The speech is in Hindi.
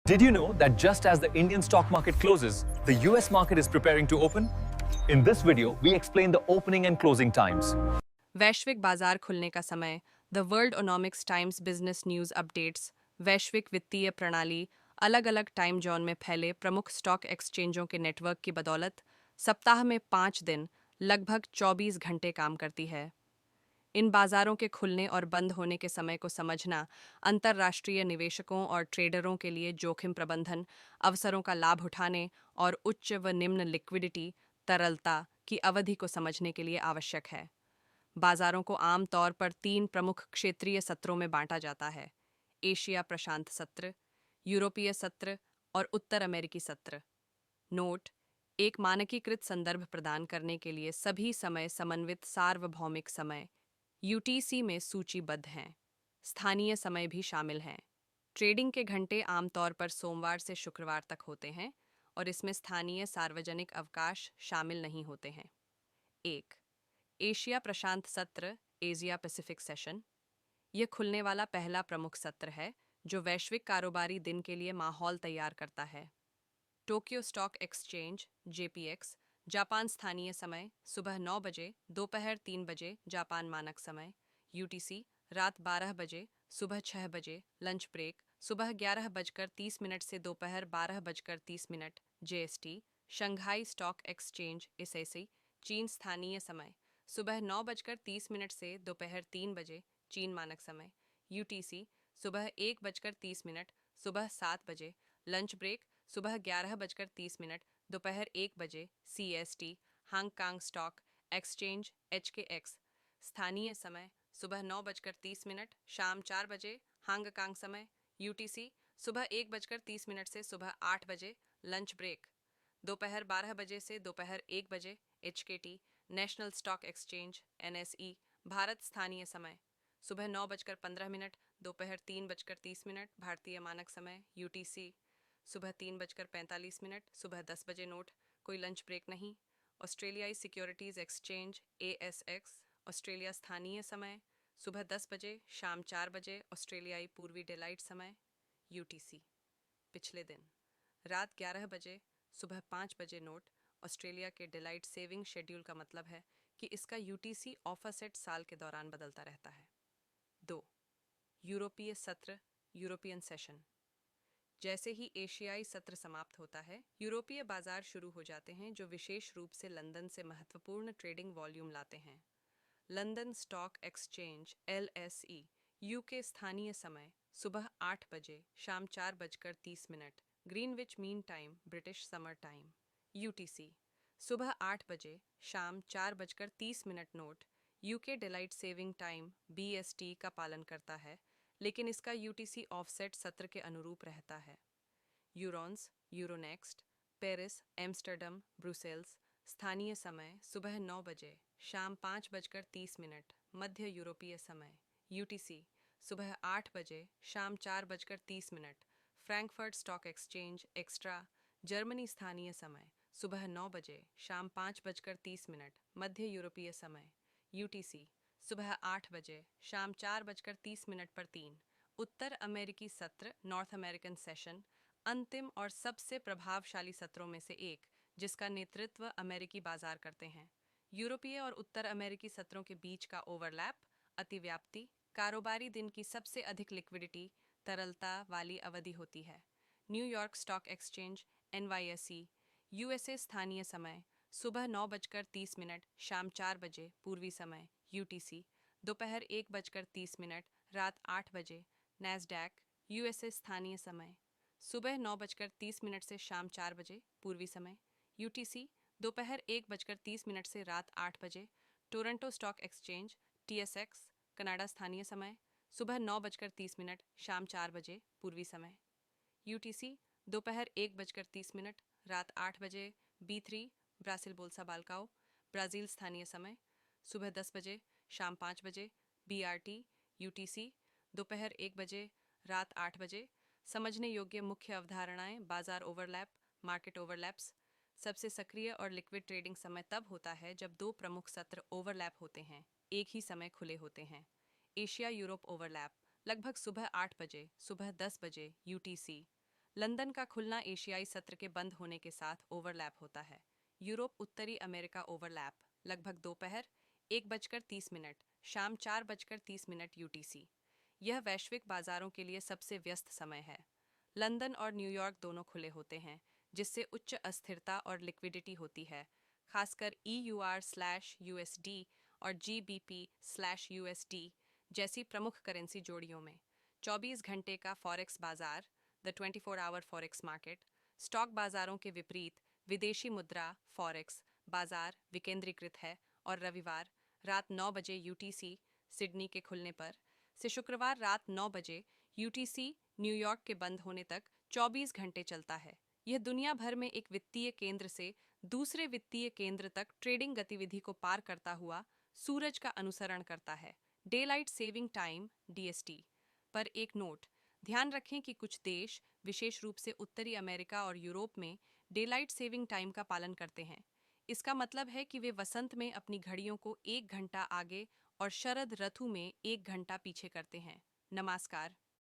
Did you know that just as the Indian stock market closes, the US market is preparing to open? In this video, we explain the opening and closing times. वैश्विक बाजार खुलने का समय, the world economics times business news updates, वैश्विक वित्तीय प्रणाली, अलग अलग टाइम जोन में फैले प्रमुख स्टॉक एक्सचेंजों के नेटवर्क की बदौलत सप्ताह में 5 दिन लगभग 24 घंटे काम करती है। इन बाजारों के खुलने और बंद होने के समय को समझना अंतर्राष्ट्रीय निवेशकों और ट्रेडरों के लिए जोखिम प्रबंधन, अवसरों का लाभ उठाने और उच्च व निम्न लिक्विडिटी तरलता की अवधि को समझने के लिए आवश्यक है। बाजारों को आम तौर पर 3 प्रमुख क्षेत्रीय सत्रों में बांटा जाता है: एशिया प्रशांत सत्र, यूरोपीय सत्र और उत्तर अमेरिकी सत्र। नोट: एक मानकीकृत संदर्भ प्रदान करने के लिए सभी समय समन्वित सार्वभौमिक समय यूटीसी में सूचीबद्ध हैं। स्थानीय समय भी शामिल हैं। ट्रेडिंग के घंटे आमतौर पर सोमवार से शुक्रवार तक होते हैं और इसमें स्थानीय सार्वजनिक अवकाश शामिल नहीं होते हैं। 1. एशिया प्रशांत सत्र, एशिया पैसिफिक सेशन। यह खुलने वाला पहला प्रमुख सत्र है जो वैश्विक कारोबारी दिन के लिए माहौल तैयार करता है। टोक्यो स्टॉक एक्सचेंज जेपीएक्स, जापान स्थानीय समय सुबह 9 बजे, दोपहर 3 बजे जापान मानक समय यूटीसी, रात 12 बजे, सुबह 6 बजे, लंच ब्रेक, सुबह 11:30 से दोपहर 12:30 JST. Shanghai stock exchange SSC, चीन स्थानीय समय सुबह 9:30 से दोपहर 3 बजे चीन मानक समय यूटीसी, सुबह 1:30, सुबह 7 बजे, लंच ब्रेक, सुबह 11:30, दोपहर 1 बजे सीएसटी। हांगकांग स्टॉक एक्सचेंज एचकेएक्स, स्थानीय समय सुबह 9:30, शाम 4 बजे हांगकांग समय यूटीसी, सुबह 1:30 से सुबह 8 बजे, लंच ब्रेक, दोपहर 12 बजे से दोपहर 1 बजे HKT. National stock exchange NSE, Bharat स्थानीय समय सुबह 9:15, दोपहर 3:30 भारतीय मानक समय यूटीसी, सुबह 3:45, सुबह 10 बजे। नोट: कोई लंच ब्रेक नहीं। ऑस्ट्रेलियाई सिक्योरिटीज एक्सचेंज एएसएक्स, ऑस्ट्रेलिया स्थानीय समय सुबह 10 बजे, शाम 4 बजे ऑस्ट्रेलियाई पूर्वी डेलाइट समय यूटीसी। पिछले दिन रात 11 बजे, सुबह 5 बजे। नोट: ऑस्ट्रेलिया के डेलाइट सेविंग शेड्यूल का मतलब है कि इसका यूटीसी ऑफसेट साल के दौरान बदलता रहता है। 2. यूरोपीय सत्र, यूरोपियन सेशन। जैसे ही एशियाई सत्र समाप्त होता है, यूरोपीय बाजार शुरू हो जाते हैं जो विशेष रूप से लंदन से महत्वपूर्ण ट्रेडिंग वॉल्यूम लाते हैं। London stock exchange LSE, UK स्थानीय समय सुबह 8 बजे, शाम 4:30, Greenwich mean time British summer time UTC, सुबह 8 बजे, शाम 4:30। नोट: UK daylight saving time BST का पालन करता है, लेकिन इसका यूटीसी ऑफसेट सत्र के अनुरूप रहता है। यूरोन्स, यूरोनेक्स्ट, पेरिस, एम्स्टर्डम, ब्रुसेल्स स्थानीय समय सुबह 9 बजे, शाम 5:30, मध्य यूरोपीय समय यूटीसी, सुबह 8 बजे, शाम 4:30। Frankfurt stock exchange extra, Germany स्थानीय समय सुबह 9 बजे, शाम 5:30, मध्य यूरोपीय समय यूटीसी, सुबह 8 बजे, शाम 4:30 पर 3। उत्तर अमेरिकी सत्र, नॉर्थ अमेरिकन सेशन, अंतिम और सबसे प्रभावशाली सत्रों में से एक जिसका नेतृत्व अमेरिकी बाजार करते हैं। यूरोपीय और उत्तर अमेरिकी सत्रों के बीच का ओवरलैप, अतिव्याप्ति, कारोबारी दिन की सबसे अधिक लिक्विडिटी तरलता वाली अवधि होती है। New York stock exchange NYSE, USA स्थानीय समय सुबह 9:30, शाम 4 बजे पूर्वी समय यूटीसी, दोपहर 1:30, रात 8 बजे। नैस्डैक यूएसए स्थानीय समय सुबह 9:30 से शाम 4 बजे पूर्वी समय यूटीसी, दोपहर 1:30 से रात 8 बजे। टोरंटो स्टॉक एक्सचेंज टीएसएक्स, कनाडा स्थानीय समय सुबह 9:30, शाम 4 बजे पूर्वी समय यूटीसी, दोपहर 1:30, रात 8 बजे। बी3 ब्रासिल बोल्सा बाल्काओ, ब्राज़ील स्थानीय समय सुबह 10 बजे, शाम 5 बजे। बीआरटी यूटीसी, दोपहर 1 बजे, रात 8 बजे। समझने योग्य मुख्य अवधारणाएं: बाजार ओवरलैप, मार्केट ओवरलैप्स। सबसे सक्रिय और लिक्विड ट्रेडिंग समय तब होता है जब 2 प्रमुख सत्र ओवरलैप होते हैं, एक ही समय खुले होते हैं। एशिया यूरोप ओवरलैप, लगभग सुबह 8 बजे, सुबह 10 बजे यूटीसी। लंदन का खुलना एशियाई सत्र के बंद होने के साथ ओवरलैप होता है। यूरोप उत्तरी अमेरिका ओवरलैप लगभग दोपहर 1:30 शाम 4:30 यूटीसी। यह वैश्विक बाजारों के लिए सबसे व्यस्त समय है। लंदन और न्यूयॉर्क दोनों खुले होते हैं, जिससे उच्च अस्थिरता और लिक्विडिटी होती है, खासकर EUR/USD और GBP/USD जैसी प्रमुख करेंसी जोड़ियों में। 24 घंटे का फॉरेक्स बाजार, the 24 hour forex market, stock बाजारों के विपरीत विदेशी मुद्रा फॉरेक्स बाजार विकेंद्रीकृत है और रविवार रात 9 बजे यूटीसी सिडनी के खुलने पर से शुक्रवार रात 9 बजे यूटीसी न्यूयॉर्क के बंद होने तक 24 घंटे चलता है। यह दुनिया भर में एक वित्तीय केंद्र से दूसरे वित्तीय केंद्र तक ट्रेडिंग गतिविधि को पार करता हुआ सूरज का अनुसरण करता है। डेलाइट सेविंग टाइम DST पर एक नोट, ध्यान रखें कि कुछ देश, विशेष रूप से उत्तरी अमेरिका और यूरोप में, डेलाइट सेविंग टाइम का पालन करते हैं। इसका मतलब है कि वे वसंत में अपनी घड़ियों को 1 घंटा आगे और शरद ऋतु में 1 घंटा पीछे करते हैं। नमस्कार।